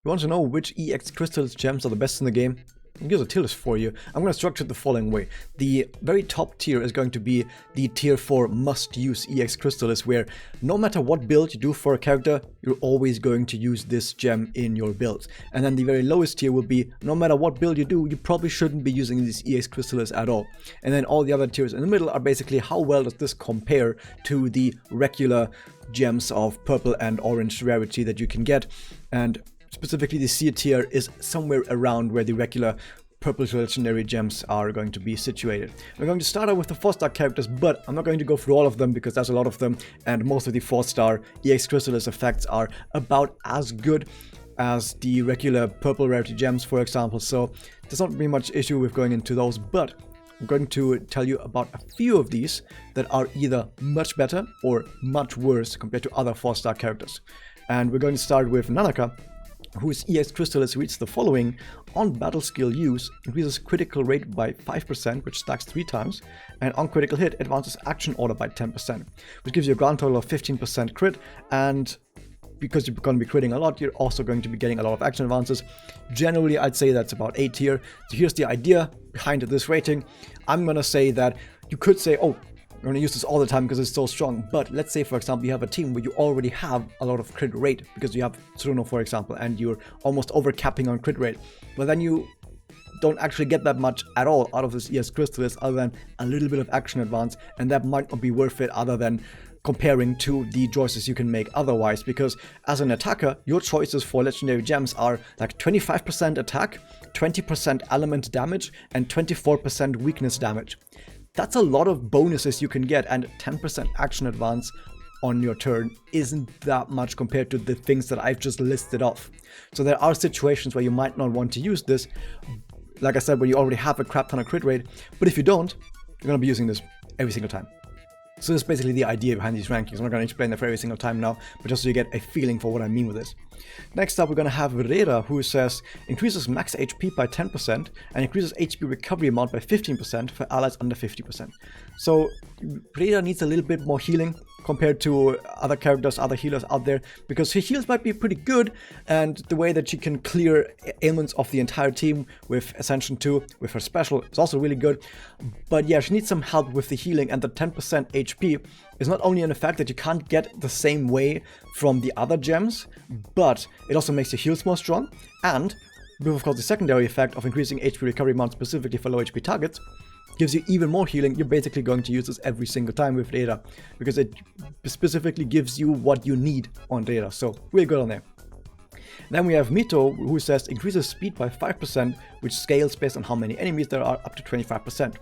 You want to know which EX Crystalis gems are the best in the game? Here's a tier list for you. I'm going to structure it the following way. The very top tier is going to be the tier 4 must-use EX Crystalis, where no matter what build you do for a character, you're always going to use this gem in your build. And then the very lowest tier will be, no matter what build you do, you probably shouldn't be using this EX Crystalis at all. And then all the other tiers in the middle are basically how well does this compare to the regular gems of purple and orange rarity that you can get. And specifically, the C tier is somewhere around where the regular purple legendary gems are going to be situated. We're going to start out with the 4-star characters, but I'm not going to go through all of them because there's a lot of them, and most of the 4-star EX Crystalis effects are about as good as the regular purple rarity gems, for example, so there's not really much issue with going into those, but I'm going to tell you about a few of these that are either much better or much worse compared to other 4-star characters. And we're going to start with Nanaka, whose EX Crystalis reads the following: on battle skill use, increases critical rate by 5%, which stacks 3 times, and on critical hit, advances action order by 10%, which gives you a grand total of 15% crit, and because you're going to be critting a lot, you're also going to be getting a lot of action advances. Generally, I'd say that's about A tier. So here's the idea behind this rating. I'm going to say that you could say, oh, I'm going to use this all the time because it's so strong, but let's say, for example, you have a team where you already have a lot of crit rate because you have Tsuruno, for example, and you're almost overcapping on crit rate, but then you don't actually get that much at all out of this EX Crystalis other than a little bit of action advance, and that might not be worth it other than comparing to the choices you can make otherwise, because as an attacker, your choices for legendary gems are like 25% attack, 20% element damage, and 24% weakness damage. That's a lot of bonuses you can get, and 10% action advance on your turn isn't that much compared to the things that I've just listed off. So there are situations where you might not want to use this, like I said, where you already have a crap ton of crit rate, but if you don't, you're going to be using this every single time. So that's basically the idea behind these rankings. I'm not going to explain that for every single time now, but just so you get a feeling for what I mean with this. Next up, we're going to have Rera, who says increases max HP by 10% and increases HP recovery amount by 15% for allies under 50%. So Rera needs a little bit more healing compared to other characters, other healers out there, because her heals might be pretty good, and the way that she can clear ailments of the entire team with Ascension 2, with her special, is also really good. But yeah, she needs some help with the healing, and the 10% HP is not only an effect that you can't get the same way from the other gems, but it also makes your heals more strong, and with of course the secondary effect of increasing HP recovery amount specifically for low HP targets, gives you even more healing. You're basically going to use this every single time with Rera, because it specifically gives you what you need on Rera, so really good on there. Then we have Mito, who says increases speed by 5%, which scales based on how many enemies there are, up to 25%.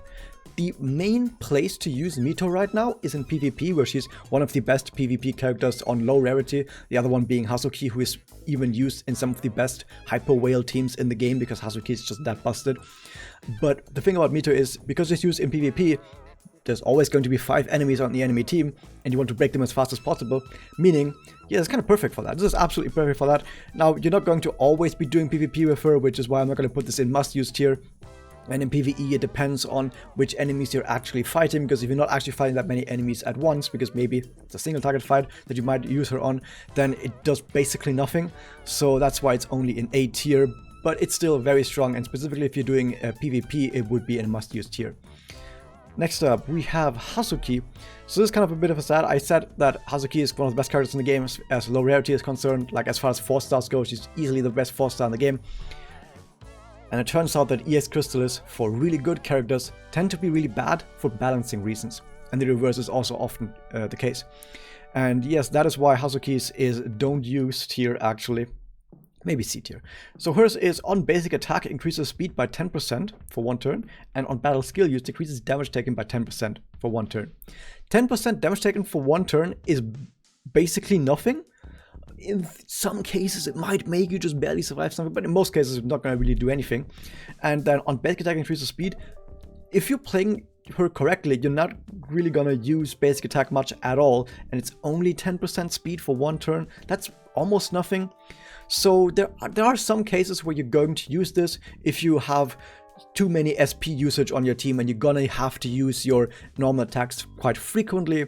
The main place to use Mito right now is in PvP, where she's one of the best PvP characters on low rarity, the other one being Hazuki, who is even used in some of the best Hyper Whale teams in the game, because Hazuki is just that busted. But the thing about Mito is, because it's used in PvP, there's always going to be 5 enemies on the enemy team, and you want to break them as fast as possible, meaning, yeah, it's kind of perfect for that. This is absolutely perfect for that. Now, you're not going to always be doing PvP with her, which is why I'm not going to put this in must-use tier. And in PvE, it depends on which enemies you're actually fighting, because if you're not actually fighting that many enemies at once, because maybe it's a single target fight that you might use her on, then it does basically nothing. So that's why it's only in A tier, but it's still very strong, and specifically if you're doing PvP, it would be in a must-use tier. Next up, we have Hazuki. So this is kind of a bit of a sad. I said that Hazuki is one of the best characters in the game as low rarity is concerned. Like as far as 4 stars go, she's easily the best 4-star in the game. And it turns out that EX Crystalis, for really good characters, tend to be really bad for balancing reasons. And the reverse is also often the case. And yes, that is why Hazuki's is don't use tier actually. Maybe C tier. So hers is on basic attack increases speed by 10% for 1 turn, and on battle skill use decreases damage taken by 10% for 1 turn. 10% damage taken for 1 turn is basically nothing. In some cases, it might make you just barely survive something, but in most cases, it's not going to really do anything. And then on basic attack increases speed, if you're playing her correctly, you're not really going to use basic attack much at all, and it's only 10% speed for 1 turn. That's almost nothing. So there are some cases where you're going to use this if you have too many SP usage on your team and you're gonna have to use your normal attacks quite frequently,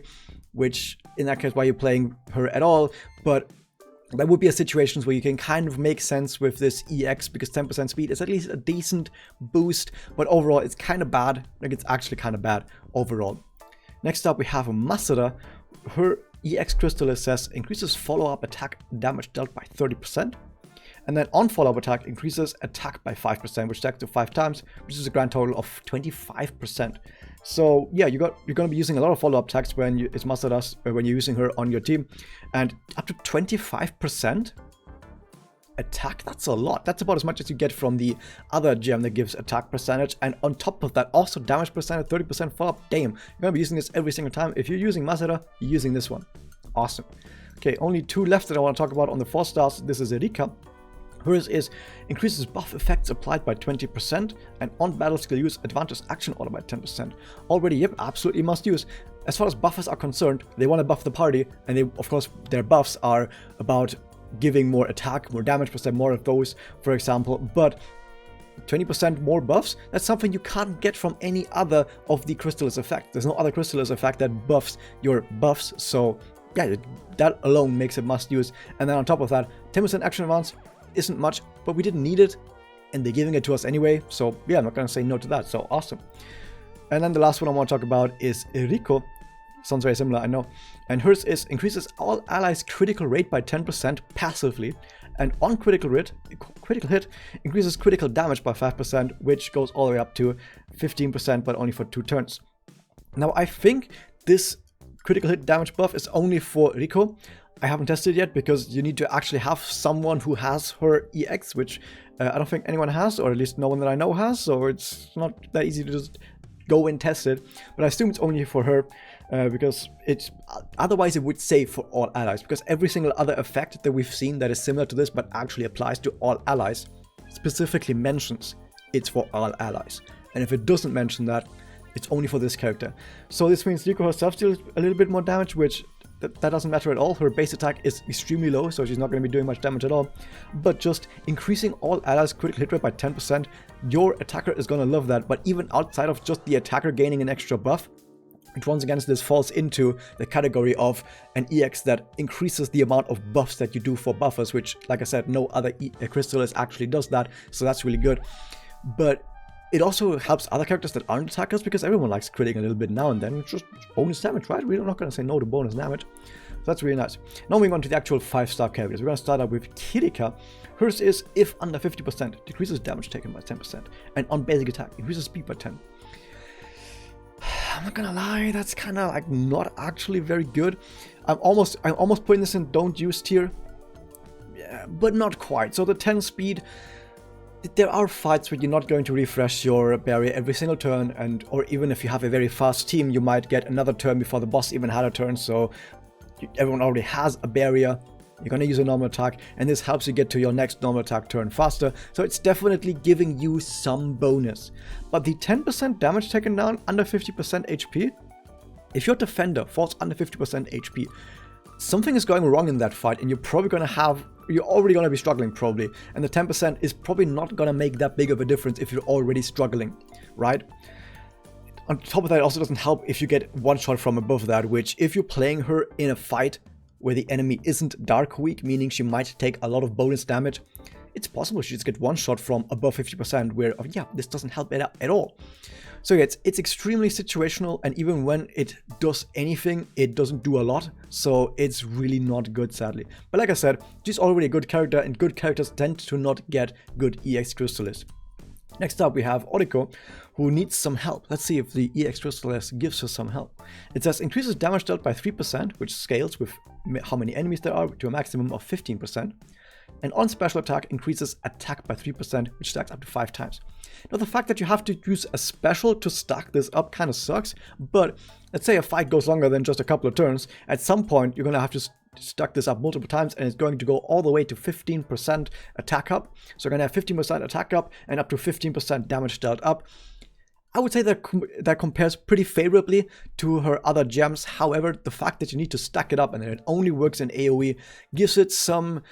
which in that case why you're playing her at all. But There would be situations where you can kind of make sense with this EX, because 10% speed is at least a decent boost, but overall it's kind of bad. Like, it's actually kind of bad overall. Next up we have Magia. Her EX Crystalis says increases follow-up attack damage dealt by 30%. And then on follow-up attack increases attack by 5%, which stacks to 5 times, which is a grand total of 25%. So yeah, you're gonna be using a lot of follow-up attacks when it's Magia when you're using her on your team, and up to 25% attack. That's a lot. That's about as much as you get from the other gem that gives attack percentage, and on top of that also damage percentage, 30% follow-up. Damn, you're gonna be using this every single time. If you're using Magia, you're using this one. Awesome. Okay, only 2 left that I want to talk about on the 4 stars. This is Erika. Hers is increases buff effects applied by 20%, and on battle skill use advantage action order by 10%. Already, yep, absolutely must use. As far as buffers are concerned, they want to buff the party, and they, of course, their buffs are about giving more attack, more damage percent, more of those, for example. But 20% more buffs, that's something you can't get from any other of the Crystalis effect. There's no other Crystalis effect that buffs your buffs, so yeah, that alone makes it must use. And then on top of that, 10% action advance isn't much, but we didn't need it, and they're giving it to us anyway, so yeah, I'm not gonna say no to that, so awesome. And then the last one I want to talk about is Eriko. Sounds very similar, I know. And hers is increases all allies' critical rate by 10% passively, and on critical hit increases critical damage by 5%, which goes all the way up to 15%, but only for 2 turns. Now I think this critical hit damage buff is only for Eriko. I haven't tested it yet, because you need to actually have someone who has her EX, which I don't think anyone has, or at least no one that I know has, so it's not that easy to just go and test it. But I assume it's only for her, because it's otherwise it would say for all allies, because every single other effect that we've seen that is similar to this but actually applies to all allies specifically mentions it's for all allies. And if it doesn't mention that, it's only for this character. So this means Eriko herself deals a little bit more damage, which that doesn't matter at all. Her base attack is extremely low, so she's not going to be doing much damage at all. But just increasing all allies' critical hit rate by 10%, your attacker is going to love that. But even outside of just the attacker gaining an extra buff, which once again this falls into the category of an EX that increases the amount of buffs that you do for buffers, which, like I said, no other Crystalis actually does that, so that's really good. But it also helps other characters that aren't attackers, because everyone likes critting a little bit now and then. It's just bonus damage, right? We're not going to say no to bonus damage. So that's really nice. Now moving on to the actual 5-star characters. We're going to start out with Kirika. Hers is, if under 50%, decreases damage taken by 10%. And on basic attack, increases speed by 10. I'm not gonna lie, that's kind of like not actually very good. I'm almost putting this in don't use tier. Yeah, but not quite. So the 10 speed, there are fights where you're not going to refresh your barrier every single turn, or even if you have a very fast team, you might get another turn before the boss even had a turn, so everyone already has a barrier. You're going to use a normal attack, and this helps you get to your next normal attack turn faster, so it's definitely giving you some bonus. But the 10% damage taken down under 50% HP, if your defender falls under 50% HP, something is going wrong in that fight, and you're already going to be struggling probably, and the 10% is probably not going to make that big of a difference if you're already struggling, right? On top of that, it also doesn't help if you get one shot from above that, which if you're playing her in a fight where the enemy isn't dark weak, meaning she might take a lot of bonus damage, it's possible she just get one shot from above 50%, where, yeah, this doesn't help it at all. So yeah, it's extremely situational, and even when it does anything, it doesn't do a lot, so it's really not good, sadly. But like I said, she's already a good character, and good characters tend to not get good EX Crystalis. Next up, we have Oriko, who needs some help. Let's see if the EX Crystalis gives her some help. It says increases damage dealt by 3%, which scales with how many enemies there are to a maximum of 15%. And on special attack, increases attack by 3%, which stacks up to 5 times. Now, the fact that you have to use a special to stack this up kind of sucks, but let's say a fight goes longer than just a couple of turns. At some point, you're going to have to stack this up multiple times, and it's going to go all the way to 15% attack up. So you're going to have 15% attack up and up to 15% damage dealt up. I would say that compares pretty favorably to her other gems. However, the fact that you need to stack it up and that it only works in AoE gives it some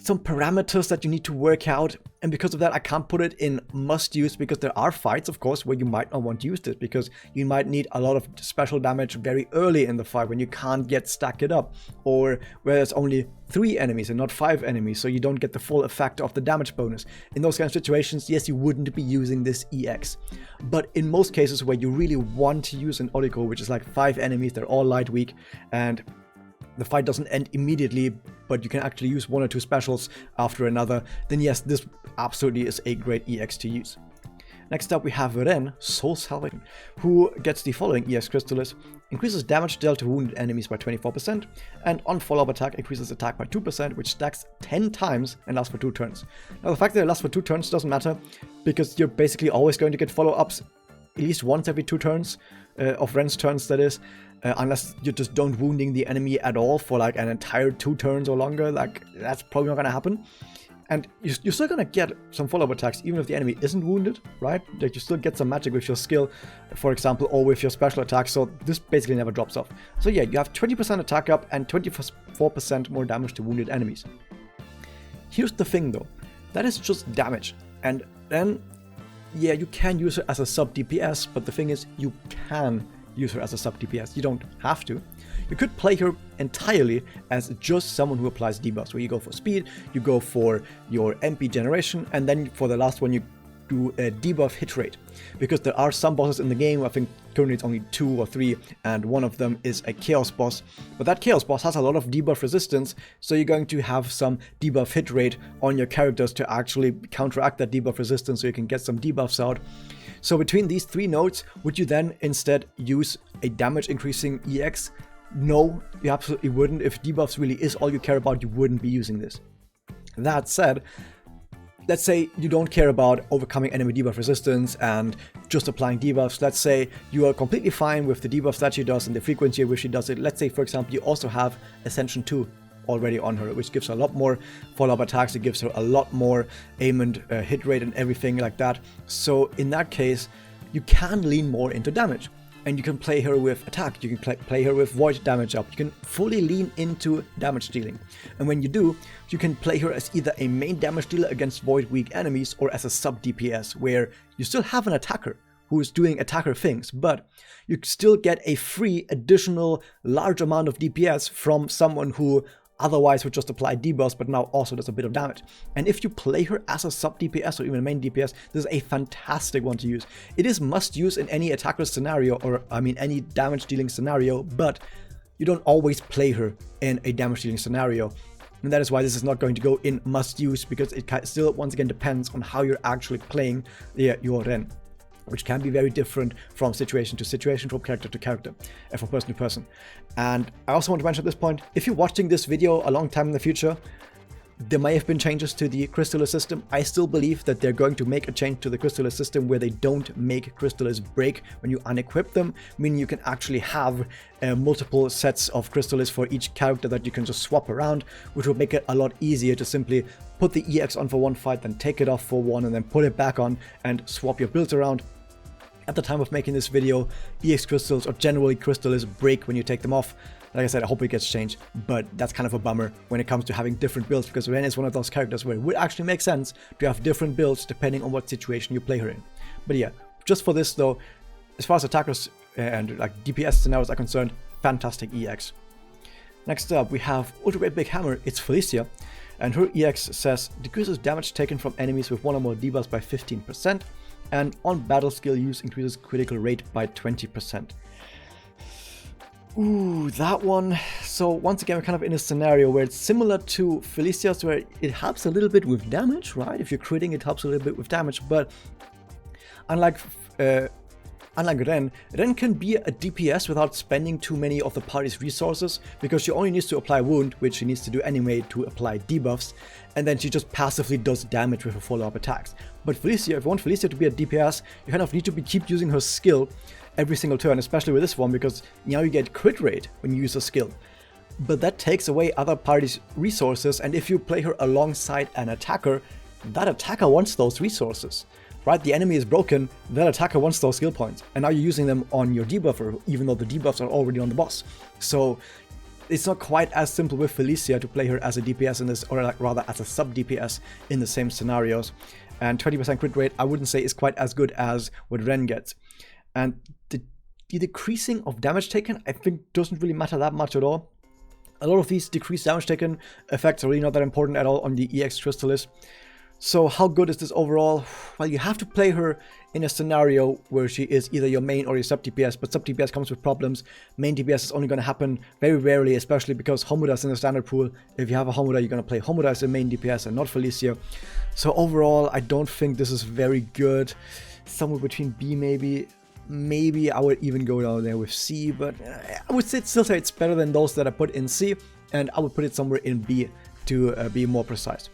some parameters that you need to work out, and because of that I can't put it in must use, because there are fights of course where you might not want to use this, because you might need a lot of special damage very early in the fight when you can't get stacked it up, or where there's only 3 enemies and not 5 enemies, so you don't get the full effect of the damage bonus. In those kind of situations, yes, you wouldn't be using this EX. But in most cases where you really want to use an Oriko, which is like 5 enemies, they're all light weak, and the fight doesn't end immediately, but you can actually use 1 or 2 specials after another, then yes, this absolutely is a great EX to use. Next up we have Ren, Soul Salvation, who gets the following EX Crystalis: increases damage dealt to wounded enemies by 24%, and on follow-up attack increases attack by 2%, which stacks 10 times and lasts for 2 turns. Now the fact that it lasts for 2 turns doesn't matter, because you're basically always going to get follow-ups at least once every 2 turns, of Ren's turns that is, unless you just don't wounding the enemy at all for like an entire 2 turns or longer. Like, that's probably not gonna happen. And you're still gonna get some follow-up attacks even if the enemy isn't wounded, right? Like, you still get some magic with your skill, for example, or with your special attack, so this basically never drops off. So yeah, you have 20% attack up and 24% more damage to wounded enemies. Here's the thing though, that is just damage, and then yeah, you can use her as a sub DPS, but the thing is, you can use her as a sub DPS. You don't have to. You could play her entirely as just someone who applies debuffs, where you go for speed, you go for your MP generation, and then for the last one you do a debuff hit rate. Because there are some bosses in the game, I think currently it's only 2 or 3, and one of them is a chaos boss. But that chaos boss has a lot of debuff resistance, so you're going to have some debuff hit rate on your characters to actually counteract that debuff resistance, so you can get some debuffs out. So between these 3 nodes, would you then instead use a damage increasing EX? No, you absolutely wouldn't. If debuffs really is all you care about, you wouldn't be using this. That said, let's say you don't care about overcoming enemy debuff resistance and just applying debuffs. Let's say you are completely fine with the debuffs that she does and the frequency at which she does it. Let's say, for example, you also have Ascension 2 already on her, which gives her a lot more follow-up attacks. It gives her a lot more aim and hit rate and everything like that. So in that case, you can lean more into damage. And you can play her with attack, you can play her with void damage up, you can fully lean into damage dealing. And when you do, you can play her as either a main damage dealer against void weak enemies, or as a sub DPS, where you still have an attacker who is doing attacker things, but you still get a free additional large amount of DPS from someone who otherwise would just apply debuffs, but now also does a bit of damage. And if you play her as a sub DPS or even a main DPS, this is a fantastic one to use. It is must use in any attacker scenario, or I mean any damage dealing scenario, but you don't always play her in a damage dealing scenario. And that is why this is not going to go in must use, because it still once again depends on how you're actually playing your Ren, which can be very different from situation to situation, from character to character, and from person to person. And I also want to mention at this point, if you're watching this video a long time in the future, there may have been changes to the Crystalis system. I still believe that they're going to make a change to the Crystalis system where they don't make Crystalis break when you unequip them, meaning you can actually have multiple sets of Crystalis for each character that you can just swap around, which will make it a lot easier to simply put the EX on for one fight, then take it off for one, and then put it back on and swap your builds around. At the time of making this video, EX crystals, or generally Crystalis, break when you take them off. Like I said, I hope it gets changed, but that's kind of a bummer when it comes to having different builds, because Ren is one of those characters where it would actually make sense to have different builds depending on what situation you play her in. But yeah, just for this though, as far as attackers and like DPS scenarios are concerned, fantastic EX. Next up, we have Ultra Great Big Hammer. It's Felicia, and her EX says decreases damage taken from enemies with 1 or more debuffs by 15%. And on battle skill use increases critical rate by 20%. Ooh, that one. So once again, we're kind of in a scenario where it's similar to Felicia's, where it helps a little bit with damage, right? If you're critting, it helps a little bit with damage, but unlike Ren can be a DPS without spending too many of the party's resources, because she only needs to apply wound, which she needs to do anyway to apply debuffs, and then she just passively does damage with her follow-up attacks. But Felicia, if you want Felicia to be a DPS, you kind of need to keep using her skill every single turn, especially with this one, because now you get crit rate when you use her skill. But that takes away other parties' resources, and if you play her alongside an attacker, that attacker wants those resources. Right, the enemy is broken, that attacker wants those skill points, and now you're using them on your debuffer, even though the debuffs are already on the boss. So it's not quite as simple with Felicia to play her as a DPS in this, or like rather as a sub DPS in the same scenarios. And 20% crit rate, I wouldn't say is quite as good as what Ren gets. And the decreasing of damage taken, I think, doesn't really matter that much at all. A lot of these decreased damage taken effects are really not that important at all on the EX Crystalis. So how good is this overall? Well, you have to play her in a scenario where she is either your main or your sub DPS, but sub DPS comes with problems. Main DPS is only going to happen very rarely, especially because Homuda is in the standard pool. If you have a Homuda, you're going to play Homuda as the main DPS and not Felicia. So overall, I don't think this is very good. Somewhere between B maybe. Maybe I would even go down there with C, but I would still say it's better than those that I put in C, and I would put it somewhere in B to be more precise.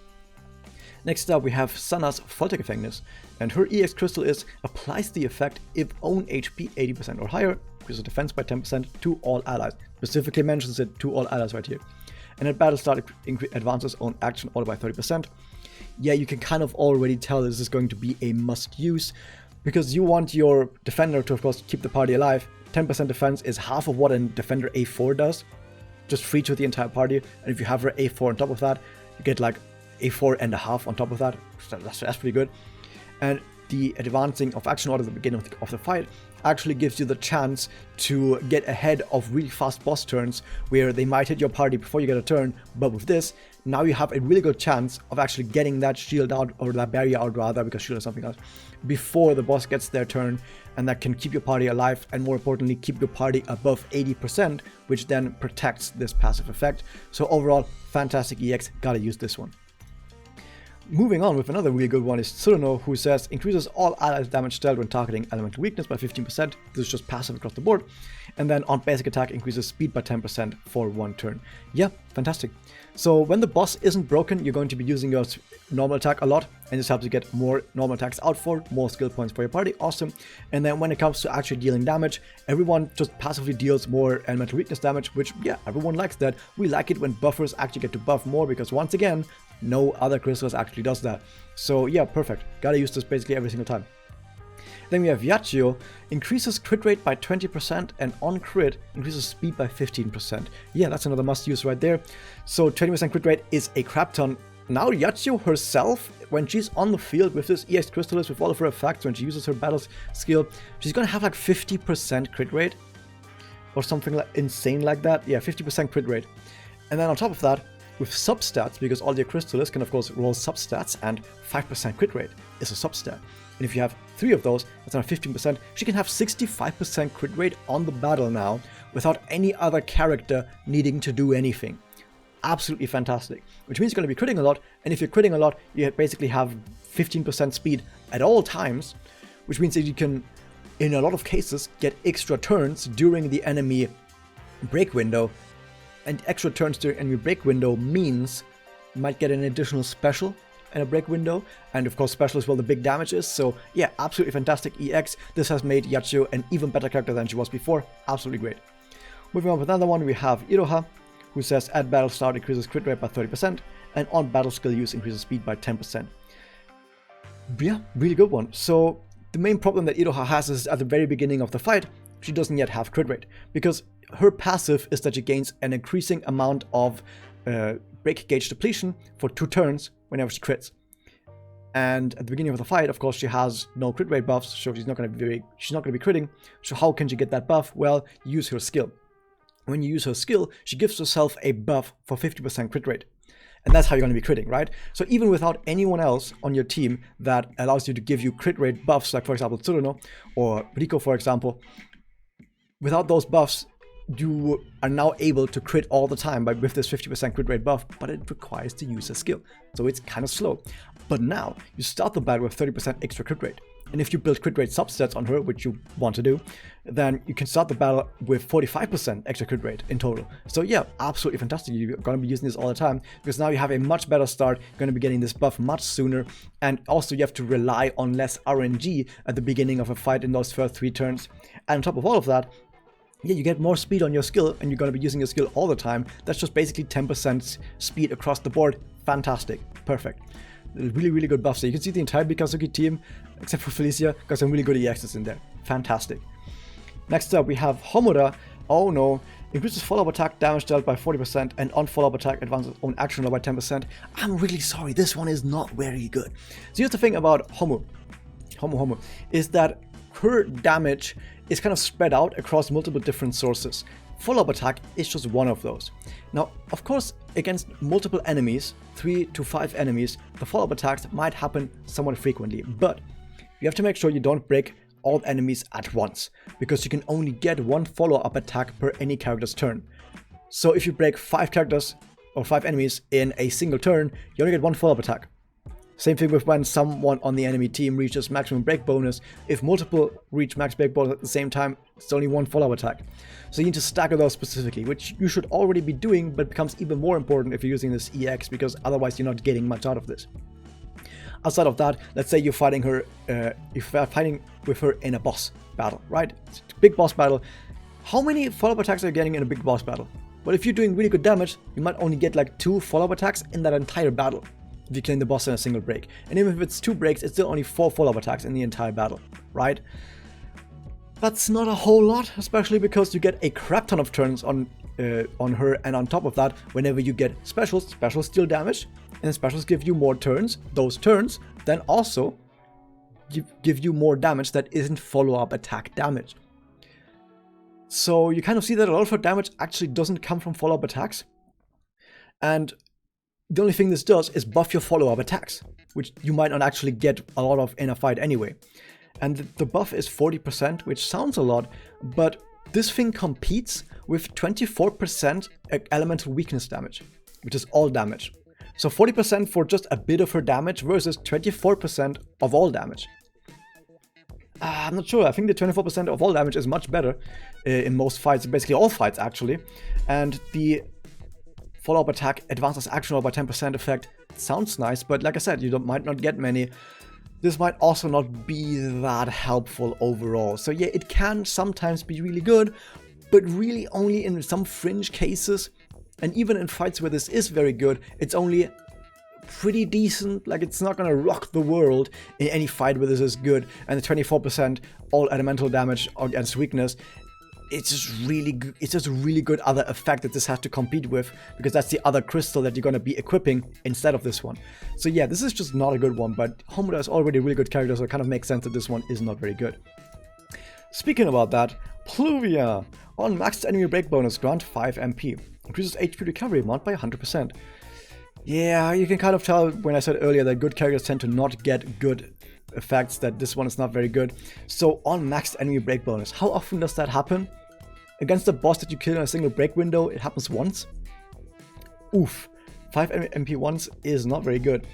Next up, we have Sana's Foltergefängnis, and her EX Crystal is applies the effect if own HP 80% or higher, increases defense by 10% to all allies. Specifically mentions it to all allies right here. And at battle start, it advances own action order by 30%. Yeah, you can kind of already tell this is going to be a must use, because you want your defender to, of course, keep the party alive. 10% defense is half of what a defender A4 does, just free to the entire party. And if you have her A4 on top of that, you get like A4 and a half on top of that. That's pretty good. And the advancing of action order at the beginning of the fight actually gives you the chance to get ahead of really fast boss turns where they might hit your party before you get a turn. But with this, now you have a really good chance of actually getting that shield out, or that barrier out rather, because shield is something else, before the boss gets their turn, and that can keep your party alive and, more importantly, keep your party above 80%, which then protects this passive effect. So overall, fantastic EX, gotta use this one. Moving on with another really good one is Tsuruno, who says increases all allies damage dealt when targeting elemental weakness by 15%. This is just passive across the board. And then on basic attack, increases speed by 10% for one turn. Yeah, fantastic. So when the boss isn't broken, you're going to be using your normal attack a lot, and this helps you get more normal attacks out for, more skill points for your party. Awesome. And then when it comes to actually dealing damage, everyone just passively deals more elemental weakness damage, which, yeah, everyone likes that. We like it when buffers actually get to buff more, because once again, no other Crystalis actually does that. So yeah, perfect. Gotta use this basically every single time. Then we have Yachio, increases crit rate by 20%, and on crit, increases speed by 15%. Yeah, that's another must use right there. So 20% crit rate is a crap ton. Now Yachio herself, when she's on the field with this EX Crystalis, with all of her effects, when she uses her battle skill, she's gonna have like 50% crit rate, or something like insane like that. Yeah, 50% crit rate. And then on top of that, with substats, because all your Crystalis can of course roll substats, and 5% crit rate is a substat. And if you have 3 of those, that's around 15%, she can have 65% crit rate on the battle now, without any other character needing to do anything. Absolutely fantastic. Which means you're going to be critting a lot, and if you're critting a lot, you basically have 15% speed at all times, which means that you can, in a lot of cases, get extra turns during the enemy break window. And extra turns during enemy break window means you might get an additional special in a break window, and of course special is where the big damage is. So yeah, absolutely fantastic EX. This has made Yachio an even better character than she was before. Absolutely great. Moving on with another one, we have Iroha, who says at battle start increases crit rate by 30%, and on battle skill use increases speed by 10%. Yeah, really good one. So the main problem that Iroha has is at the very beginning of the fight, she doesn't yet have crit rate, because her passive is that she gains an increasing amount of break gauge depletion for 2 turns whenever she crits. And at the beginning of the fight, of course, she has no crit rate buffs, so she's not going to be critting. So how can she get that buff? Well, use her skill. When you use her skill, she gives herself a buff for 50% crit rate. And that's how you're going to be critting, right? So even without anyone else on your team that allows you to give you crit rate buffs, like for example Tsuruno or Rico, for example, without those buffs, you are now able to crit all the time with this 50% crit rate buff, but it requires to use a skill. So it's kind of slow. But now you start the battle with 30% extra crit rate. And if you build crit rate substats on her, which you want to do, then you can start the battle with 45% extra crit rate in total. So yeah, absolutely fantastic. You're going to be using this all the time, because now you have a much better start. You're going to be getting this buff much sooner. And also you have to rely on less RNG at the beginning of a fight in those first 3 turns. And on top of all of that, yeah, you get more speed on your skill, and you're going to be using your skill all the time. That's just basically 10% speed across the board. Fantastic. Perfect. Really, really good buffs. So you can see the entire Bikazuki team, except for Felicia, got some really good EXs in there. Fantastic. Next up, we have Homura. Oh no. Increases follow-up attack damage dealt by 40% and on follow-up attack advances own action roll by 10%. I'm really sorry, this one is not very good. So here's the thing about Homu, is that her damage is kind of spread out across multiple different sources. Follow-up attack is just one of those. Now, of course, against multiple enemies, 3 to 5 enemies, the follow-up attacks might happen somewhat frequently, but you have to make sure you don't break all enemies at once, because you can only get one follow-up attack per any character's turn. So if you break 5 characters or 5 enemies in a single turn, you only get one follow-up attack. Same thing with when someone on the enemy team reaches maximum break bonus. If multiple reach max break bonus at the same time, it's only one follow-up attack. So you need to stagger those specifically, which you should already be doing, but becomes even more important if you're using this EX, because otherwise you're not getting much out of this. Outside of that, let's say you're fighting her, with her in a boss battle, right? It's a big boss battle. How many follow-up attacks are you getting in a big boss battle? Well, if you're doing really good damage, you might only get like 2 follow-up attacks in that entire battle if you kill the boss in a single break. And even if it's 2 breaks, it's still only 4 follow-up attacks in the entire battle, right? That's not a whole lot, especially because you get a crap ton of turns on her, and on top of that, whenever you get specials deal damage, and specials give you more turns. Those turns then also give you more damage that isn't follow-up attack damage. So you kind of see that a lot of her damage actually doesn't come from follow-up attacks, and the only thing this does is buff your follow-up attacks, which you might not actually get a lot of in a fight anyway. And the buff is 40%, which sounds a lot, but this thing competes with 24% elemental weakness damage, which is all damage. So 40% for just a bit of her damage versus 24% of all damage. I'm not sure. I think the 24% of all damage is much better in most fights, basically all fights actually. And the follow-up attack advances action roll by 10% effect sounds nice, but like I said, you might not get many. This might also not be that helpful overall. So yeah, it can sometimes be really good, but really only in some fringe cases. And even in fights where this is very good, it's only pretty decent. Like, it's not gonna rock the world in any fight where this is good. And the 24% all elemental damage against weakness, it's just really good. It's just a really good other effect that this has to compete with, because that's the other crystal that you're gonna be equipping instead of this one. So yeah, this is just not a good one, but Homura is already a really good character, so it kind of makes sense that this one is not very good. Speaking about that, Pluvia. On maxed enemy break bonus, grant 5 MP. Increases HP recovery amount by 100%. Yeah, you can kind of tell when I said earlier that good characters tend to not get good effects, that this one is not very good. So on maxed enemy break bonus, how often does that happen? Against a boss that you kill in a single break window, it happens once. Oof, 5 MP once is not very good.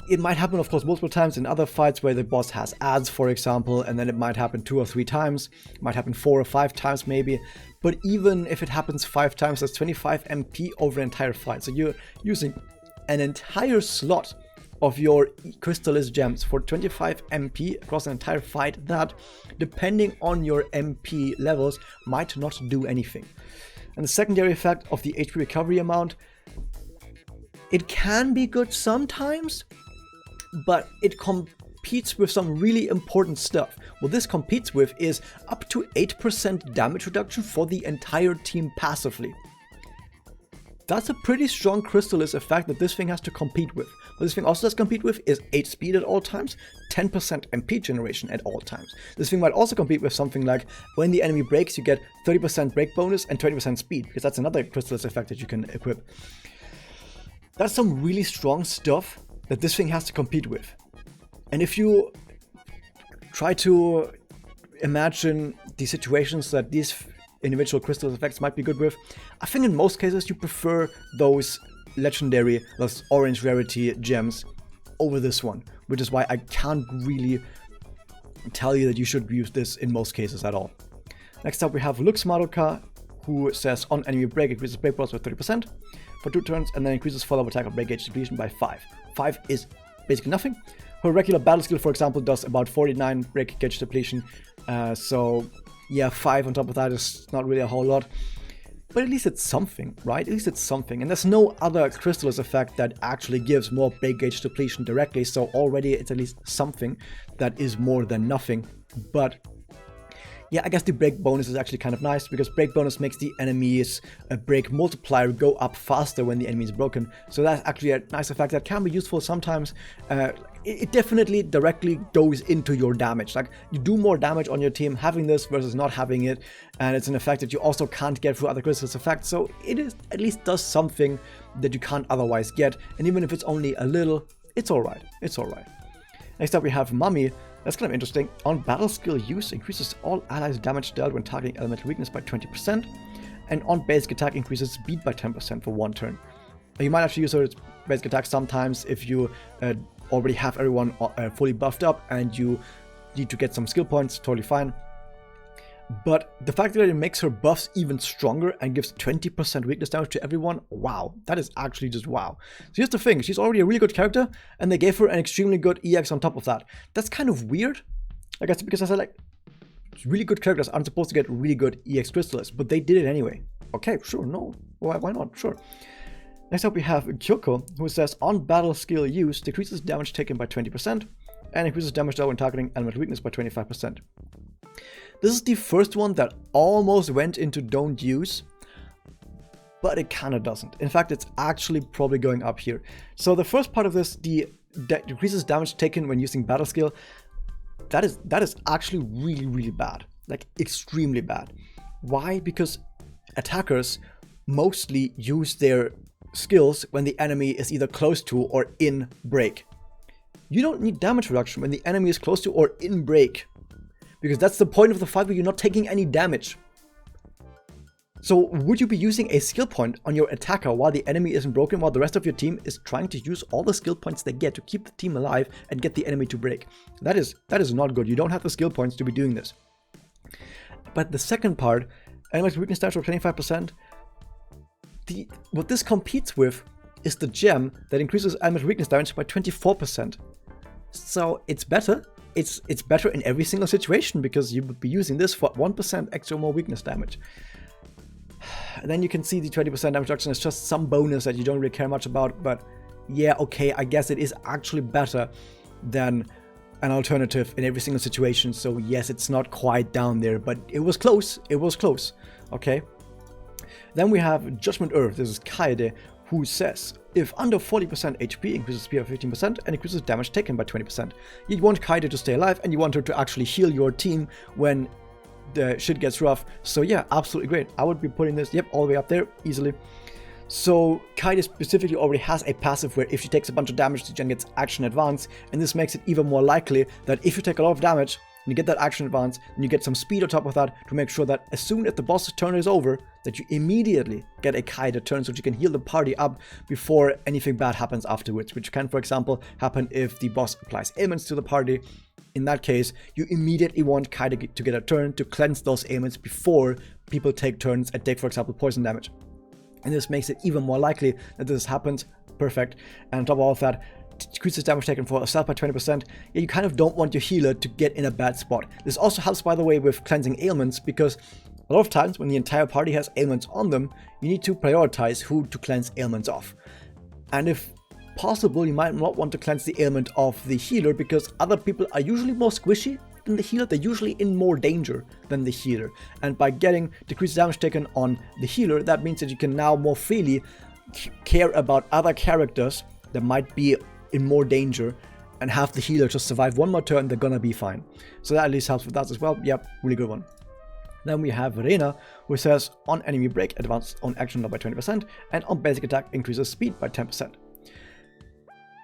It might happen, of course, multiple times in other fights where the boss has ads, for example, and then it might happen 2 or 3 times. It might happen 4 or 5 times maybe. But even if it happens 5 times, that's 25 MP over an entire fight. So you're using an entire slot of your Crystalis gems for 25 MP across an entire fight that, depending on your MP levels, might not do anything. And the secondary effect of the HP recovery amount, it can be good sometimes, but it competes with some really important stuff. What this competes with is up to 8% damage reduction for the entire team passively. That's a pretty strong Crystalis effect that this thing has to compete with. What this thing also does compete with is 8 speed at all times, 10% MP generation at all times. This thing might also compete with something like when the enemy breaks, you get 30% break bonus and 20% speed, because that's another Crystalis effect that you can equip. That's some really strong stuff that this thing has to compete with. And if you try to imagine the situations that these individual crystal effects might be good with, I think in most cases you prefer those legendary, those orange rarity gems over this one, which is why I can't really tell you that you should use this in most cases at all. Next up we have Lux Madoka, who says on enemy break increases break bonus by 30% for 2 turns, and then increases follow-up attack or break gauge depletion by 5. 5 is basically nothing. Her regular battle skill, for example, does about 49 break gauge depletion, so yeah, 5 on top of that is not really a whole lot. But at least it's something, right? At least it's something. And there's no other Crystalis effect that actually gives more break gauge depletion directly, so already it's at least something that is more than nothing. But yeah, I guess the break bonus is actually kind of nice, because break bonus makes the enemy's break multiplier go up faster when the enemy is broken. So that's actually a nice effect that can be useful sometimes. It definitely directly goes into your damage. Like, you do more damage on your team having this versus not having it, and it's an effect that you also can't get through other Crystalis effects. So it is at least does something that you can't otherwise get, and even if it's only a little, it's alright. It's alright. Next up we have Mummy. That's kind of interesting. On battle skill use, increases all allies' damage dealt when targeting elemental weakness by 20%, and on basic attack increases speed by 10% for 1 turn. You might actually use her basic attack sometimes if you already have everyone fully buffed up and you need to get some skill points, totally fine. But the fact that it makes her buffs even stronger and gives 20% weakness damage to everyone, wow, that is actually just wow. So here's the thing, she's already a really good character, and they gave her an extremely good EX on top of that. That's kind of weird, I guess, because I said, like, really good characters aren't supposed to get really good EX Crystalis, but they did it anyway. Okay, sure, no, why not, sure. Next up we have Kioku, who says, on battle skill use, decreases damage taken by 20%, and increases damage dealt when targeting elemental weakness by 25%. This is the first one that almost went into don't use, but it kind of doesn't. In fact, it's actually probably going up here. So the first part of this, the decreases damage taken when using battle skill, that is actually really bad, like extremely bad. Why? Because attackers mostly use their skills when the enemy is either close to or in break. You don't need damage reduction when the enemy is close to or in break, because that's the point of the fight where you're not taking any damage. So would you be using a skill point on your attacker while the enemy isn't broken, while the rest of your team is trying to use all the skill points they get to keep the team alive and get the enemy to break? That is not good. You don't have the skill points to be doing this. But the second part, enemy's weakness damage for 25%, what this competes with is the gem that increases enemy's weakness damage by 24%. So it's better. It's better in every single situation, because you would be using this for 1% extra more weakness damage. And then you can see the 20% damage reduction is just some bonus that you don't really care much about, but yeah, okay, I guess it is actually better than an alternative in every single situation. So yes, it's not quite down there, but it was close. It was close. Okay. Then we have Judgment Earth. This is Kaede, who says, if under 40% HP, increases speed by 15% and increases damage taken by 20%. You want Kaede to stay alive, and you want her to actually heal your team when the shit gets rough. So yeah, absolutely great. I would be putting this, yep, all the way up there, easily. So Kaede specifically already has a passive where if she takes a bunch of damage, she then gets action advance, and this makes it even more likely that if you take a lot of damage, and you get that action advance, and you get some speed on top of that to make sure that as soon as the boss's turn is over, that you immediately get a Kaede turn so that you can heal the party up before anything bad happens afterwards, which can, for example, happen if the boss applies ailments to the party. In that case, you immediately want Kaede to get a turn to cleanse those ailments before people take turns and take, for example, poison damage. And this makes it even more likely that this happens. Perfect. And on top of all of that, decreases damage taken for herself by 20%. Yeah, you kind of don't want your healer to get in a bad spot. This also helps, by the way, with cleansing ailments, because a lot of times when the entire party has ailments on them, you need to prioritize who to cleanse ailments of. And if possible, you might not want to cleanse the ailment of the healer, because other people are usually more squishy than the healer. They're usually in more danger than the healer. And by getting decreased damage taken on the healer, that means that you can now more freely care about other characters that might be in more danger, and have the healer just survive one more turn, they're gonna be fine. So that at least helps with that as well. Yep, really good one. Then we have Rena, who says, on enemy break, advance on action by 20%, and on basic attack, increases speed by 10%.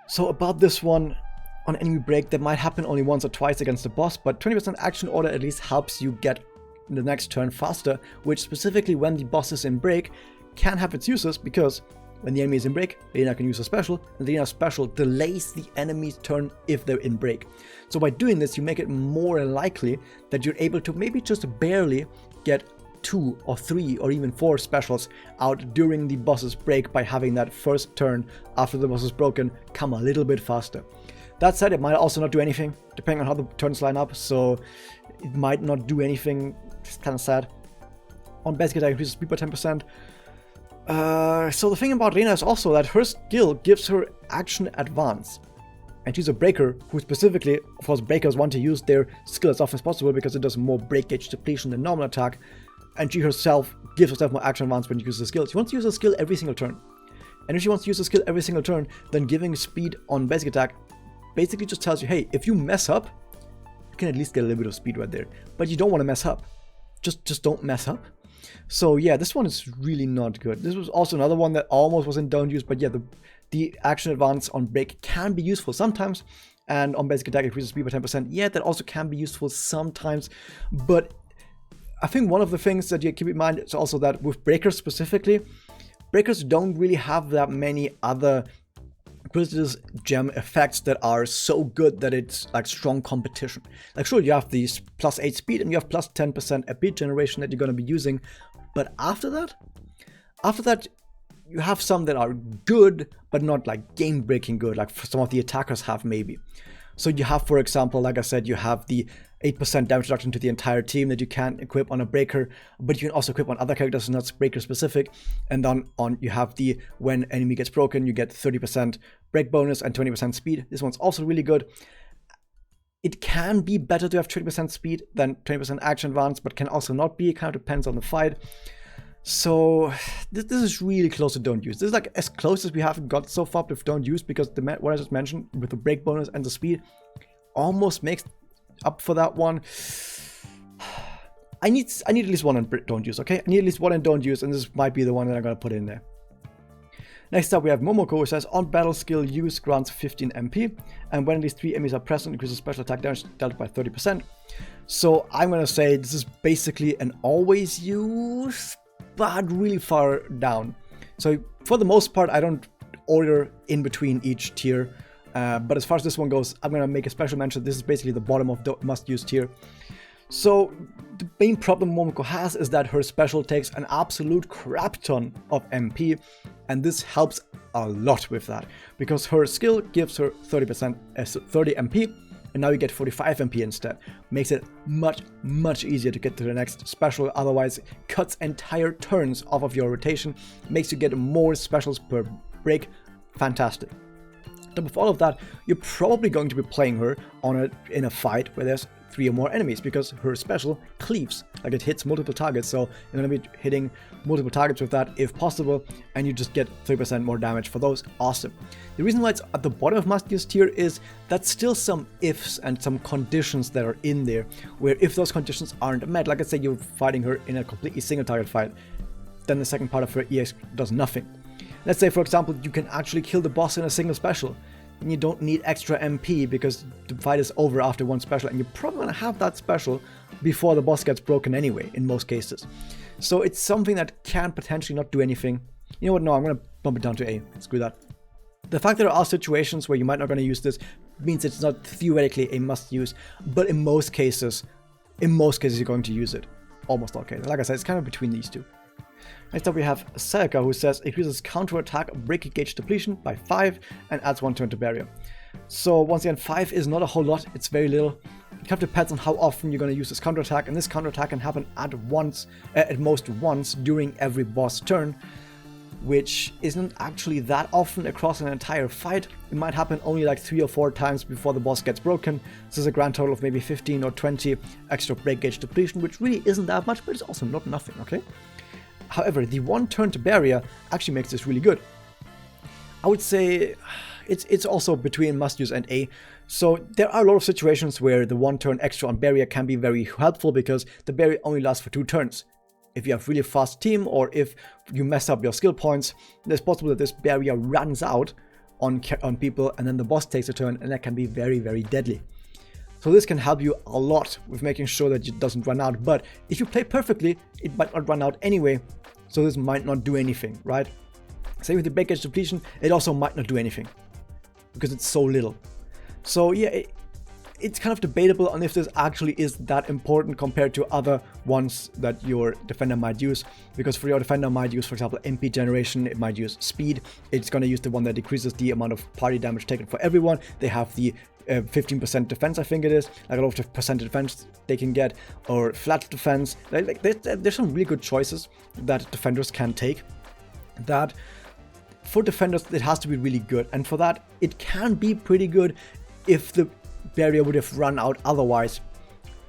So about this one, on enemy break, that might happen only once or twice against the boss, but 20% action order at least helps you get the next turn faster, which specifically when the boss is in break, can have its uses, because when the enemy is in break, Rena can use a special, and the Rena special delays the enemy's turn if they're in break. So by doing this, you make it more likely that you're able to maybe just barely get 2 or 3 or even 4 specials out during the boss's break by having that first turn after the boss is broken come a little bit faster. That said, it might also not do anything, depending on how the turns line up, so it might not do anything. It's kind of sad. On basic attack, increases speed by 10%. So the thing about Rena is also that her skill gives her action advance. and she's a breaker who specifically, of course, breakers want to use their skill as often as possible because it does more break gauge depletion than normal attack, and she herself gives herself more action advance when she uses the skill. She wants to use a skill every single turn. And if she wants to use a skill every single turn, then giving speed on basic attack basically just tells you, hey, if you mess up, you can at least get a little bit of speed right there. But you don't want to mess up. Just don't mess up. So yeah, this one is really not good. This was also another one that almost was in don't use, but yeah, the action advance on break can be useful sometimes, and on basic attack increases speed by 10%. Yeah, that also can be useful sometimes, but I think one of the things that you keep in mind is also that with breakers specifically, breakers don't really have that many other Crystalis gem effects that are so good that it's like strong competition. Like sure, you have these plus 8 speed and you have plus 10% AP generation that you're going to be using, but after that, you have some that are good, but not like game-breaking good, like some of the attackers have maybe. So you have, for example, like I said, you have the 8% damage reduction to the entire team that you can equip on a breaker, but you can also equip on other characters, not breaker specific. And then you have the when enemy gets broken, you get 30% break bonus and 20% speed. This one's also really good. It can be better to have 20% speed than 20% action advance, but can also not be. It kind of depends on the fight. So this is really close to don't use. This is like as close as we have got so far with don't use, because what I just mentioned with the break bonus and the speed almost makes up for that one. I need at least one in don't use, okay? I need at least one in don't use, and this might be the one that I'm gonna put in there. Next up, we have Momoko, who says, on battle skill use grants 15 MP, and when at least 3 enemies are present, increases special attack damage dealt by 30%. So I'm gonna say this is basically an always use, but really far down. So for the most part, I don't order in between each tier. But as far as this one goes, I'm going to make a special mention. This is basically the bottom of the must-use tier. So the main problem Momoko has is that her special takes an absolute crap ton of MP, and this helps a lot with that, because her skill gives her 30 MP, and now you get 45 MP instead. Makes it much easier to get to the next special, otherwise cuts entire turns off of your rotation, makes you get more specials per break. Fantastic. On top of all of that, you're probably going to be playing her in a fight where there's 3 or more enemies, because her special cleaves, like it hits multiple targets, so you're going to be hitting multiple targets with that if possible, and you just get 30% more damage for those. Awesome. The reason why it's at the bottom of must-use tier is that's still some ifs and some conditions that are in there, where if those conditions aren't met, like I say you're fighting her in a completely single target fight, then the second part of her EX does nothing. Let's say, for example, you can actually kill the boss in a single special, and you don't need extra MP because the fight is over after one special, and you're probably going to have that special before the boss gets broken anyway, in most cases. So it's something that can potentially not do anything. You know what, no, I'm going to bump it down to A. Screw that. The fact that there are situations where you might not going to use this means it's not theoretically a must-use, but in most cases you're going to use it. Almost all cases. Like I said, it's kind of between these two. Next up we have Sayaka, who says increases counter-attack break gauge depletion by 5 and adds 1 turn to barrier. So once again, 5 is not a whole lot, it's very little. It kind of depends on how often you're going to use this counter-attack, and this counter-attack can happen at most once during every boss turn, which isn't actually that often across an entire fight. It might happen only like 3 or 4 times before the boss gets broken. This is a grand total of maybe 15 or 20 extra break gauge depletion, which really isn't that much, but it's also not nothing, okay? However, the 1 turn to barrier actually makes this really good. I would say it's also between must use and A. So there are a lot of situations where the 1 turn extra on barrier can be very helpful, because the barrier only lasts for 2 turns. If you have really fast team, or if you mess up your skill points, it's possible that this barrier runs out on people, and then the boss takes a turn, and that can be very deadly. So this can help you a lot with making sure that it doesn't run out, but if you play perfectly, it might not run out anyway, so this might not do anything, right? Same with the break gauge depletion, it also might not do anything, because it's so little. So yeah, it's kind of debatable on if this actually is that important compared to other ones that your defender might use, because for your defender might use, for example, MP generation, it might use speed, it's going to use the one that decreases the amount of party damage taken for everyone. They have the 15% defense, I think it is, like a lot of percent defense they can get, or flat defense. There's some really good choices that defenders can take. That for defenders, it has to be really good, and for that, it can be pretty good if the barrier would have run out otherwise.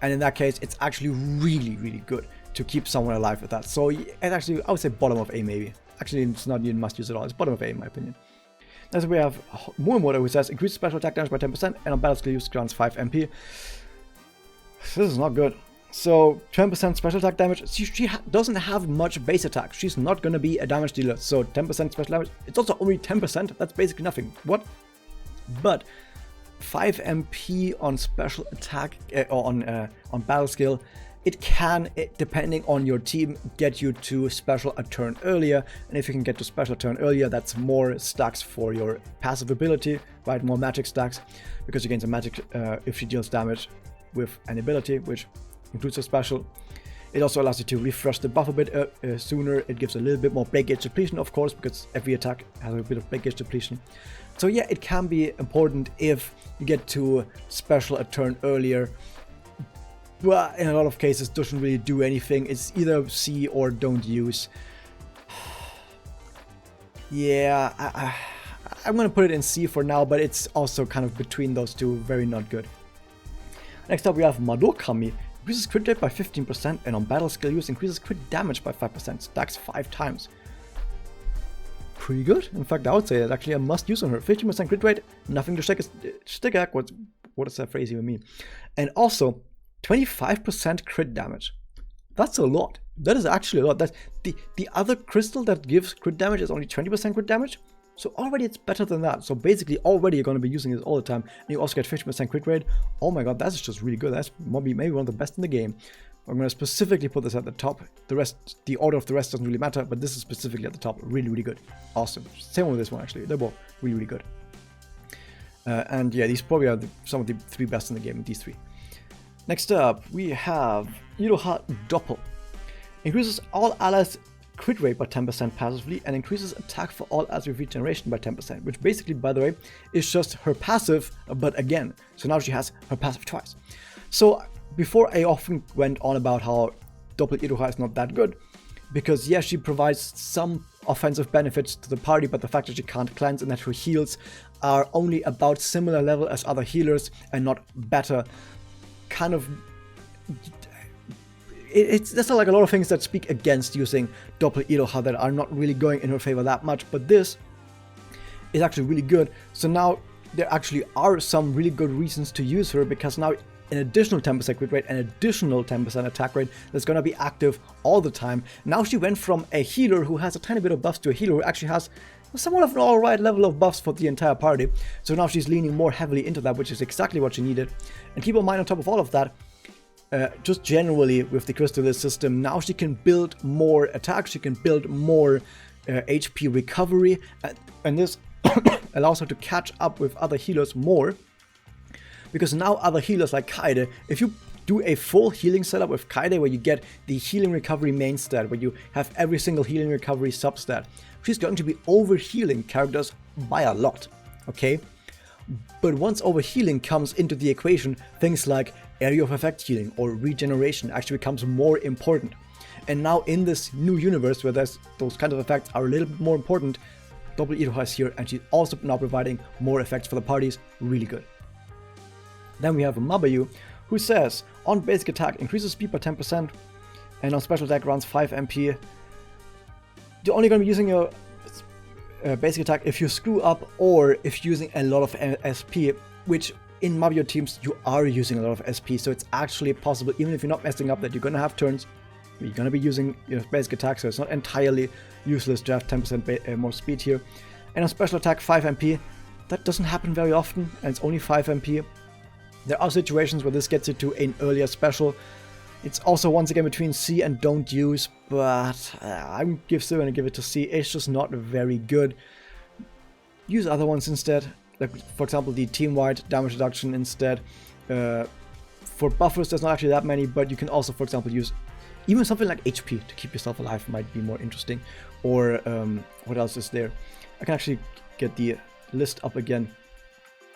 And in that case, it's actually really, really good to keep someone alive with that. So it's actually, I would say bottom of A maybe. Actually, it's not even must use at all. It's bottom of A in my opinion. Next we have Muamoto, who says increase special attack damage by 10% and on battle skill use grants 5 MP. This is not good. So 10% special attack damage. She doesn't have much base attack. She's not going to be a damage dealer. So 10% special damage. It's also only 10%. That's basically nothing. What? But 5 MP on special attack or on battle skill, it can, depending on your team, get you to special a turn earlier. And if you can get to special a turn earlier, that's more stacks for your passive ability, right? More magic stacks, because you gain some magic if she deals damage with an ability, which includes a special. It also allows you to refresh the buff a bit sooner. It gives a little bit more break gauge depletion, of course, because every attack has a bit of break gauge depletion. So yeah, it can be important if you get to special a turn earlier, but in a lot of cases doesn't really do anything. It's either C or don't use. Yeah, I'm gonna put it in C for now, but it's also kind of between those two, very not good. Next up we have Madokami. Increases crit rate by 15% and on battle skill use increases crit damage by 5%, stacks 5 times. Pretty good. In fact, I would say it's actually a must use on her. 15% crit rate, nothing to stick at. What does that phrase even mean? And also 25% crit damage. That's a lot. That is actually a lot. That's the other crystal that gives crit damage is only 20% crit damage. So already it's better than that. So basically already you're going to be using this all the time. And you also get 50% crit rate. Oh my god, that's just really good. That's maybe one of the best in the game. I'm going to specifically put this at the top. The rest, the order of the rest doesn't really matter, but this is specifically at the top. Really, really good. Awesome. Same with this one actually. They're both really, really good. And yeah, these probably are some of the 3 best in the game, these 3. Next up, we have Iroha Doppel. Increases all allies crit rate by 10% passively and increases attack for all allies with regeneration by 10%, which basically, by the way, is just her passive, but again. So now she has her passive twice. So before I often went on about how Doppel Iroha is not that good, because yes, she provides some offensive benefits to the party, but the fact that she can't cleanse and that her heals are only about similar level as other healers and not better, kind of, there's like a lot of things that speak against using Doppel Iroha that are not really going in her favor that much, but this is actually really good. So now there actually are some really good reasons to use her, because now an additional 10% crit rate, an additional 10% attack rate that's going to be active all the time. Now she went from a healer who has a tiny bit of buffs to a healer who actually has somewhat of an alright level of buffs for the entire party. So now she's leaning more heavily into that, which is exactly what she needed. And keep in mind, on top of all of that, just generally with the Crystalis system, now she can build more attacks, she can build more HP recovery, and this allows her to catch up with other healers more. Because now other healers like Kaede, if you do a full healing setup with Kaede where you get the healing recovery main stat, where you have every single healing recovery substat, she's going to be over-healing characters by a lot, okay? But once over-healing comes into the equation, things like area of effect healing or regeneration actually becomes more important. And now in this new universe where those kind of effects are a little bit more important, Doppel Iroha is here and she's also now providing more effects for the parties, really good. Then we have Mabayu, who says, on basic attack, increases speed by 10%, and on special attack runs 5 MP. You're only going to be using your basic attack if you screw up or if you're using a lot of SP, which in Magia teams you are using a lot of SP, so it's actually possible, even if you're not messing up, that you're going to have turns where you're going to be using your basic attack, so it's not entirely useless to have 10% more speed here. And on special attack 5 MP, that doesn't happen very often, and it's only 5 MP. There are situations where this gets you to an earlier special. It's also once again between C and don't use, but I'm still going to give it to C. It's just not very good. Use other ones instead, like for example the team-wide damage reduction instead. For buffers there's not actually that many, but you can also, for example, use even something like HP to keep yourself alive, might be more interesting. Or what else is there? I can actually get the list up again.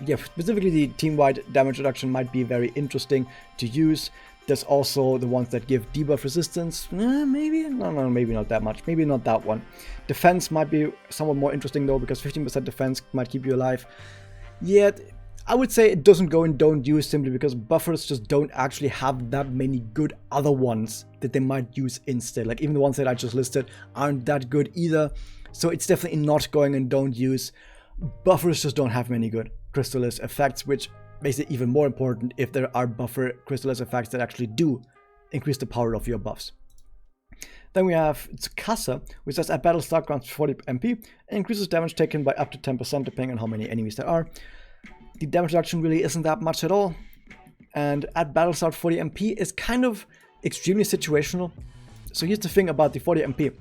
Yeah, specifically the team-wide damage reduction might be very interesting to use. There's also the ones that give debuff resistance. Maybe? No, maybe not that much. Maybe not that one. Defense might be somewhat more interesting though, because 15% defense might keep you alive. Yet, I would say it doesn't go in don't use simply because buffers just don't actually have that many good other ones that they might use instead. Like even the ones that I just listed aren't that good either. So it's definitely not going in don't use. Buffers just don't have many good Crystalis effects, which makes it even more important if there are buffer Crystalis effects that actually do increase the power of your buffs. Then we have Tsukasa, which says at battle start grants 40 MP and increases damage taken by up to 10% depending on how many enemies there are. The damage reduction really isn't that much at all. And at battle start 40 MP is kind of extremely situational. So here's the thing about the 40 MP.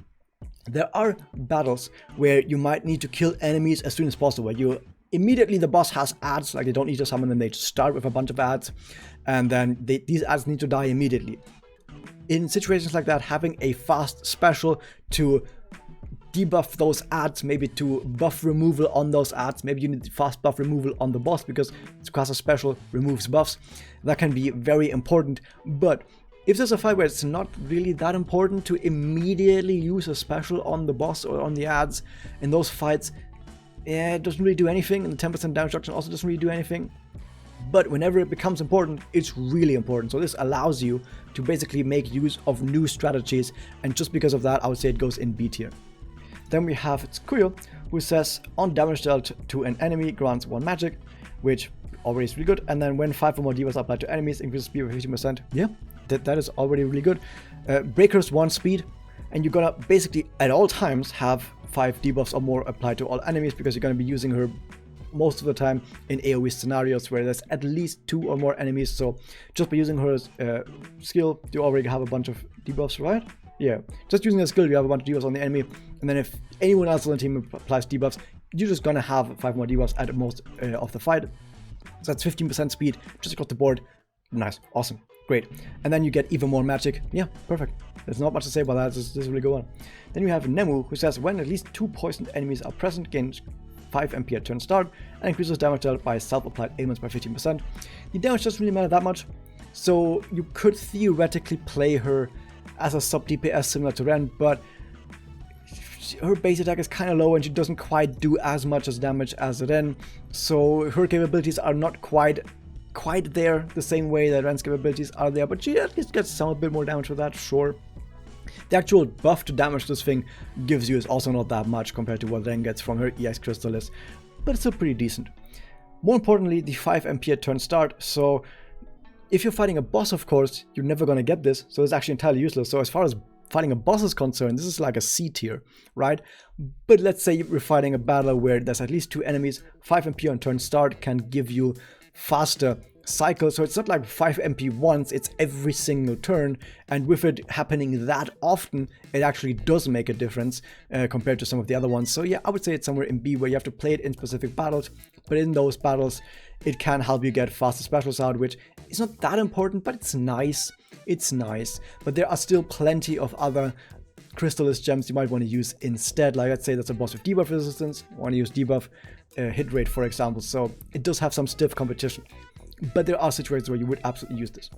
There are battles where you might need to kill enemies as soon as possible. Immediately the boss has ads, like they don't need to summon them, they just start with a bunch of ads, and then these ads need to die immediately. In situations like that, having a fast special to debuff those ads, maybe to buff removal on those ads, maybe you need fast buff removal on the boss because Tsukasa special removes buffs, that can be very important. But if there's a fight where it's not really that important to immediately use a special on the boss or on the ads, in those fights, yeah, it doesn't really do anything, and the 10% damage reduction also doesn't really do anything. But whenever it becomes important, it's really important. So this allows you to basically make use of new strategies, and just because of that, I would say it goes in B tier. Then we have Tsukuyo, who says on damage dealt to an enemy grants 1 magic, which already is really good. And then when 5 or more divas are applied to enemies, increases speed by 15%. Yeah, that is already really good. Breakers 1 speed, and you're gonna basically at all times have 5 debuffs or more applied to all enemies because you're gonna be using her most of the time in AoE scenarios where there's at least 2 or more enemies. So just by using her skill, you already have a bunch of debuffs, right? Yeah, just using a skill, you have a bunch of debuffs on the enemy, and then if anyone else on the team applies debuffs, you're just gonna have 5 more debuffs at most of the fight. So that's 15% speed just across the board. Nice, awesome, great. And then you get even more magic. Yeah, perfect. There's not much to say about that. This is really good one. Then you have Nemu, who says when at least 2 poisoned enemies are present, gains 5 MP at turn start and increases damage dealt by self-applied ailments by 15%. The damage doesn't really matter that much, so you could theoretically play her as a sub DPS similar to Ren, but her base attack is kind of low and she doesn't quite do as much as damage as Ren, so her capabilities are not quite there the same way that Ren's capabilities are there, but she at least gets some a bit more damage for that, sure. The actual buff to damage this thing gives you is also not that much compared to what Ren gets from her EX Crystalis, but it's still pretty decent. More importantly, the 5 MP at turn start, so if you're fighting a boss, of course, you're never going to get this, so it's actually entirely useless. So as far as fighting a boss is concerned, this is like a C tier, right? But let's say you're fighting a battle where there's at least 2 enemies, 5 MP on turn start can give you faster cycle, so it's not like 5 MP once, it's every single turn, and with it happening that often, it actually does make a difference compared to some of the other ones. So yeah, I would say it's somewhere in B where you have to play it in specific battles, but in those battles, it can help you get faster specials out, which is not that important, but it's nice. It's nice, but there are still plenty of other Crystalis gems you might want to use instead. Like let's say that's a boss with debuff resistance, you want to use debuff hit rate, for example, so it does have some stiff competition. But there are situations where you would absolutely use this.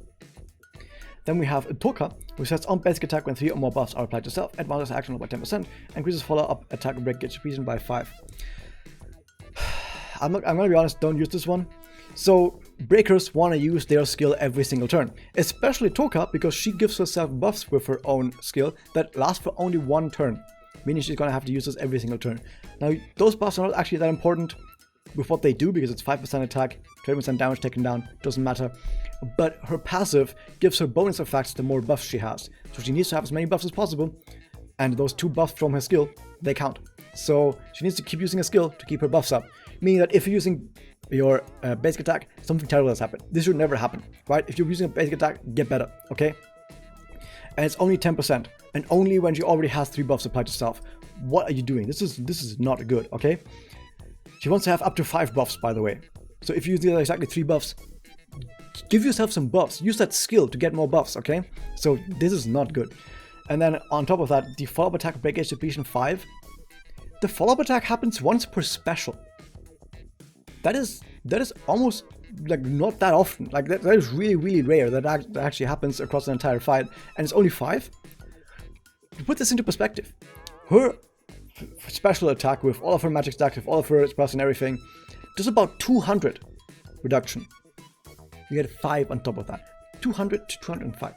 Then we have Toka, which says on basic attack when 3 or more buffs are applied to self, advances action by 10%, increases follow-up attack and break distribution by 5. I'm gonna be honest, don't use this one. So breakers want to use their skill every single turn, especially Toka because she gives herself buffs with her own skill that last for only 1 turn, meaning she's gonna have to use this every single turn. Now those buffs are not actually that important with what they do because it's 5% attack, 20% damage taken down, doesn't matter. But her passive gives her bonus effects the more buffs she has. So she needs to have as many buffs as possible, and those 2 buffs from her skill, they count. So she needs to keep using a skill to keep her buffs up. Meaning that if you're using your basic attack, something terrible has happened. This should never happen, right? If you're using a basic attack, get better, okay? And it's only 10%, and only when she already has 3 buffs applied to self. What are you doing? This is not good, okay? She wants to have up to 5 buffs, by the way. So if you use exactly 3 buffs, give yourself some buffs. Use that skill to get more buffs, okay? So this is not good. And then on top of that, the follow-up attack break edge depletion 5. The follow-up attack happens once per special. That is almost like not that often. Like that is really, really rare that actually happens across an entire fight. And it's only 5. To put this into perspective, her special attack with all of her magic stacks, with all of her spells and everything, does about 200, reduction. You get 5 on top of that. 200 to 205.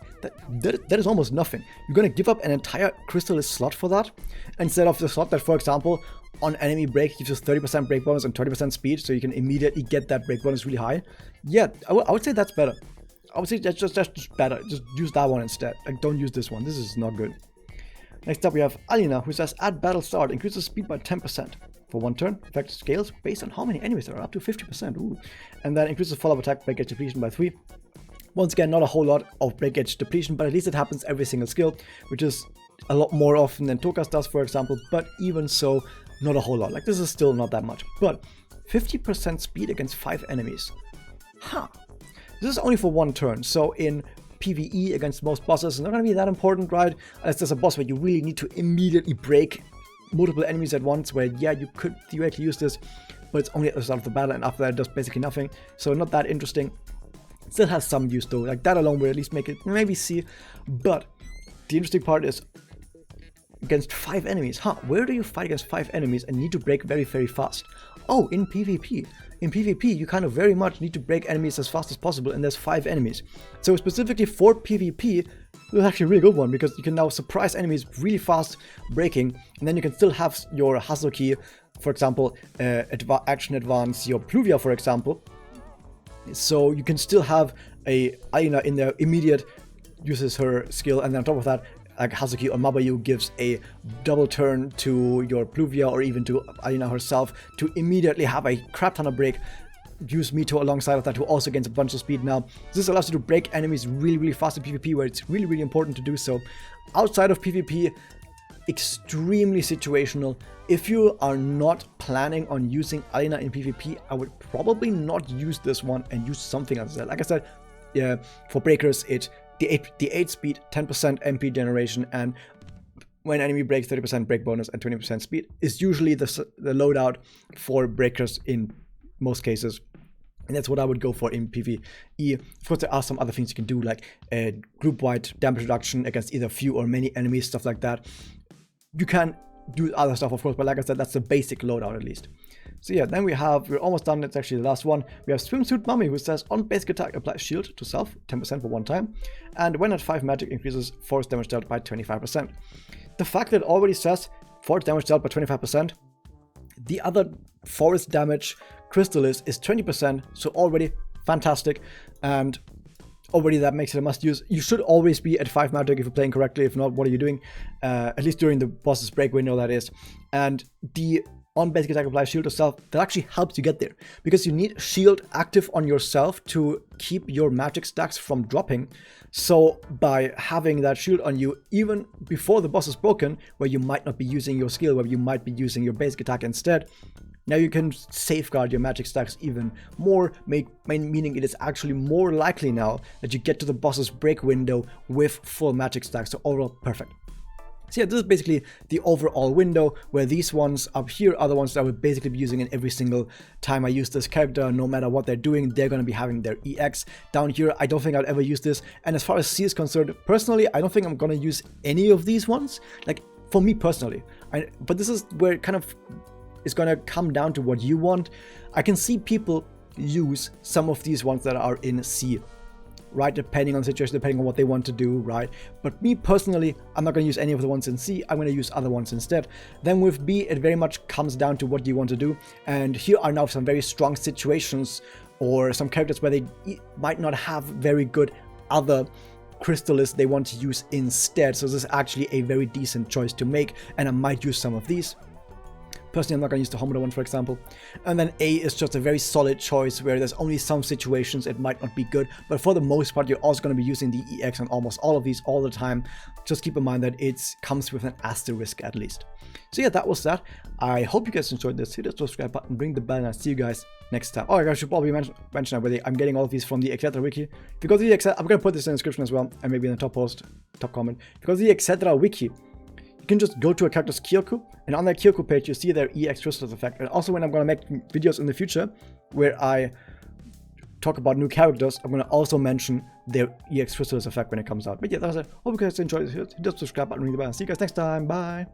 That is almost nothing. You're going to give up an entire Crystalis slot for that, instead of the slot that, for example, on enemy break gives you 30% break bonus and 20% speed, so you can immediately get that break bonus really high. Yeah, I would say that's better. I would say that's just better. Just use that one instead. Like, don't use this one. This is not good. Next up, we have Alina, who says, at battle start, increases speed by 10%. For 1 turn, effect scales based on how many enemies there are, up to 50%. Ooh. And then increases follow-up attack break gauge depletion by 3. Once again, not a whole lot of break gauge depletion, but at least it happens every single skill, which is a lot more often than Tokas does, for example. But even so, not a whole lot. Like, this is still not that much. But 50% speed against 5 enemies. Huh. This is only for 1 turn, so in PvE against most bosses, it's not going to be that important, right? Unless there's a boss where you really need to immediately break multiple enemies at once, where, yeah, you could theoretically use this, but it's only at the start of the battle, and after that it does basically nothing. So not that interesting. Still has some use though, like that alone would at least make it maybe see. But the interesting part is against 5 enemies. Huh, where do you fight against 5 enemies and need to break very, very fast? Oh, in PvP. In PvP, you kind of very much need to break enemies as fast as possible, and there's 5 enemies. So specifically for PvP, this is actually a really good one, because you can now surprise enemies really fast breaking, and then you can still have your hustle key, for example, action advance your Pluvia, for example. So you can still have a Alina in there, immediate uses her skill, and then on top of that, like Hazuki or Mabayu gives a double turn to your Pluvia or even to Alina herself to immediately have a crap ton of break. Use Mito alongside of that, who also gains a bunch of speed now. This allows you to break enemies really, really fast in PvP, where it's really, really important to do so. Outside of PvP, extremely situational. If you are not planning on using Alina in PvP, I would probably not use this one and use something else. Like I said, yeah, for breakers, the 8 speed, 10% MP generation, and when enemy breaks, 30% break bonus and 20% speed is usually the loadout for breakers in most cases. And that's what I would go for in PvE. Of course, there are some other things you can do, like group-wide damage reduction against either few or many enemies, stuff like that. You can do other stuff, of course, but like I said, that's the basic loadout at least. So yeah, then we're almost done. It's actually the last one. We have Swimsuit Mummy, who says, on basic attack, apply shield to self, 10% for 1 time. And when at 5 magic, increases force damage dealt by 25%. The fact that it already says force damage dealt by 25%, the other force damage Crystalis is 20%, so already fantastic. And already that makes it a must use. You should always be at 5 magic if you're playing correctly. If not, what are you doing? At least during the boss's break window, that is. And the on basic attack apply shield to self, that actually helps you get there, because you need shield active on yourself to keep your magic stacks from dropping. So by having that shield on you even before the boss is broken, where you might not be using your skill, where you might be using your basic attack instead, now you can safeguard your magic stacks even more, meaning it is actually more likely now that you get to the boss's break window with full magic stacks. So overall, perfect. So yeah, this is basically the overall window, where these ones up here are the ones that I would basically be using in every single time I use this character. No matter what they're doing, they're going to be having their EX. Down here, I don't think I'll ever use this. And as far as C is concerned, personally, I don't think I'm going to use any of these ones. Like, for me personally. But this is where it kind of is going to come down to what you want. I can see people use some of these ones that are in C, right? Depending on the situation, depending on what they want to do, right? But me personally, I'm not going to use any of the ones in C. I'm going to use other ones instead. Then with B, it very much comes down to what you want to do. And here are now some very strong situations, or some characters where they might not have very good other Crystalis they want to use instead. So this is actually a very decent choice to make, and I might use some of these. Personally, I'm not going to use the Homoda one, for example. And then A is just a very solid choice, where there's only some situations it might not be good, but for the most part, you're also going to be using the EX on almost all of these all the time. Just keep in mind that it comes with an asterisk at least. So yeah, that was that. I hope you guys enjoyed this. Hit the subscribe button, ring the bell, and I'll see you guys next time. Oh, I should probably mention whether I'm getting all of these from the Exedra Wiki. If you go to the Exedra, I'm going to put this in the description as well, and maybe in the top comment. If you go to the Exedra Wiki, you can just go to a character's Kioku, and on that Kioku page, you see their EX Crystalis effect. And also, when I'm going to make videos in the future where I talk about new characters, I'm going to also mention their EX Crystalis effect when it comes out. But yeah, that's it. Hope you guys enjoyed this. Hit the subscribe button, ring the bell. See you guys next time. Bye.